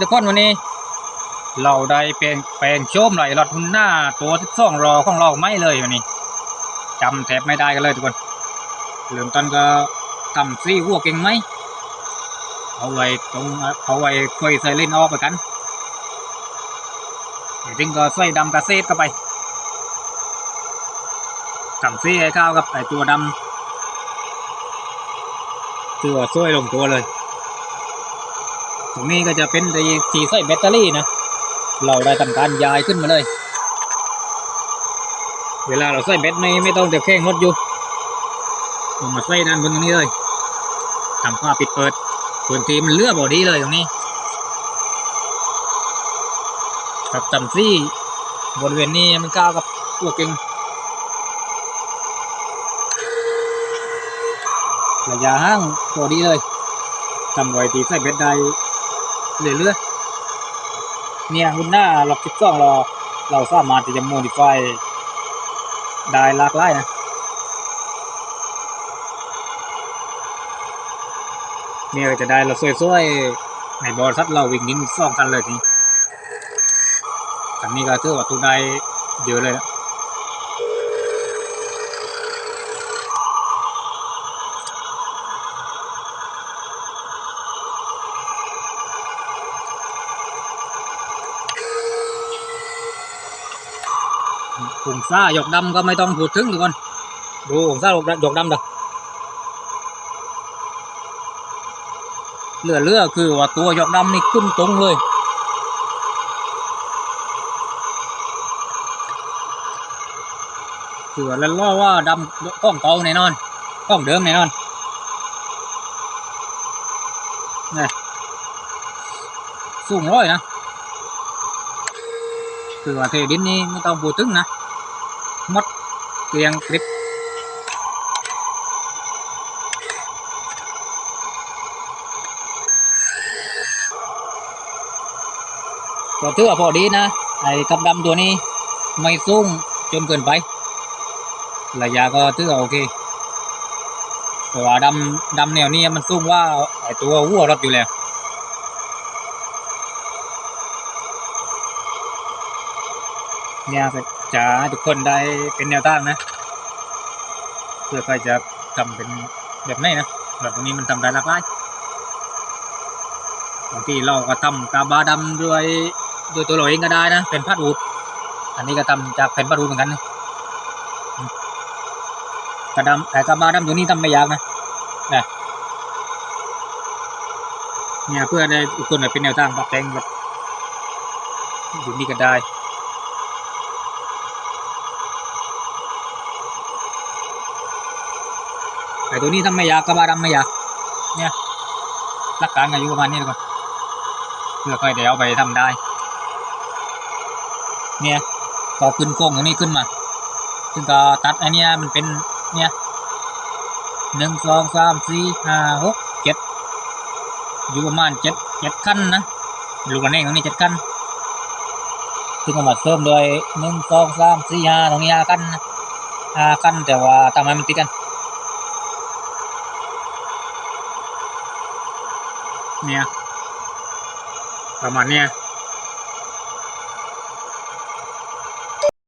ทุกคนวันนี้เราได้แปลงโฉมไหลรถหุ่นหน้าตัว12 ล้อของเราไม่เลยวันนี้จำแทบไม่ได้กันเลยทุกคนเริ่มต้นก็ทำซี่หัวเก่งไหมเอาไว้คุยใส่เล่นออกไปกันจริงก็ใส่ดำกระเซ็ดเข้าไปทำซี่ให้เข้ากับไอตัวดำคือว่าช่วยลงตัวเลยตรงนี้ก็จะเป็นที่ใส่แบตเตอรี่นะเราได้ทำการย้ายขึ้นมาเลยเวลาเราใส่แบตไม่ต้องจะแข่งรถอยู่เอามาใส่ด้านบนตรงนี้เลยทำผ้าปิดเปิดพื้นที่มันเลือกบอดี้เลยตรงนี้กับต่ำซี่บริเวณนี้มันก้าวกับตัวเก่งระยะห่างบอดี้เลยทำไว้ที่ใส่แบตได้เรื่อยๆเนี่ยหุ่นหน้าหลบ12 ล้อเราสามารถที่จะโมดิฟายได้หลากหลายนะเนี่ยจะได้เราสวยๆในบริษัทเราวิ่งนิน2 คันเลยทีคันนี้ก็ถือว่าตัวได้เยอะเลยนะองศายกดำก็ไม่ต้องพูดถึงทุกคนดูองศายกดำเด้อเลือคือว่าตัวยกดำนี่ขึ้นตรงเลยคือแล้วล่อว่าดำก้องเก่าแน่นอนก้องเดิมแน่นอนนี่สูงร้อยนะคือว่าเทดินนี่ไม่ต้องพูดถึงนะมดเตียงคลิปก็ถือว่าพอดีนะไอ้กับดำตัวนี้ไม่สูงจนเกินไประยะก็ถือว่าโอเคแต่ว่าดำแนวนี้มันสูงว่าไอ้ตัวหัวรถอยู่แล้วเนี่ยจะทุกคนได้เป็นแนวทางนะเพื่อใครจะทำเป็นแบบไหนนะแบบนี้มันทำได้หลากหลายบางทีเราก็ทำกาบาดำด้วยตัวเราเองก็ได้นะเป็นพัดอูดอันนี้ก็ทำจากเป็นพัดอูดเหมือนกันนะกาบาดำตัวนี้ทำไม่ยากนะเนี่ยเพื่อได้ทุกคนเป็นแนวทางปรับแต่งแบบอยู่นี่ก็ได้ไอ้ตัวนี้ทำไม่ยากกาบาดำไม่ยากเนี่ยหลักการก็อยู่ประมาณนี้เลยก่อนเพื่อค่อยเดี๋ยวเอาไปทำได้เนี่ยก็ขึ้นโค้งตรงนี้ขึ้นมาซึ่งก็ตัดอันนี้มันเป็นเนี่ย1 2 3 4 5 6 7อยู่ประมาณ7 ขั้นนะลูกกระเน่งตรงนี้7 ขั้นซึ่งเอามาเพิ่มโดย1 2 3 4 5ตรงนี้5 ขั้นนะ5 ขั้นแต่ว่าทำให้มันติดกันเนี่ยประมาณเนี้ย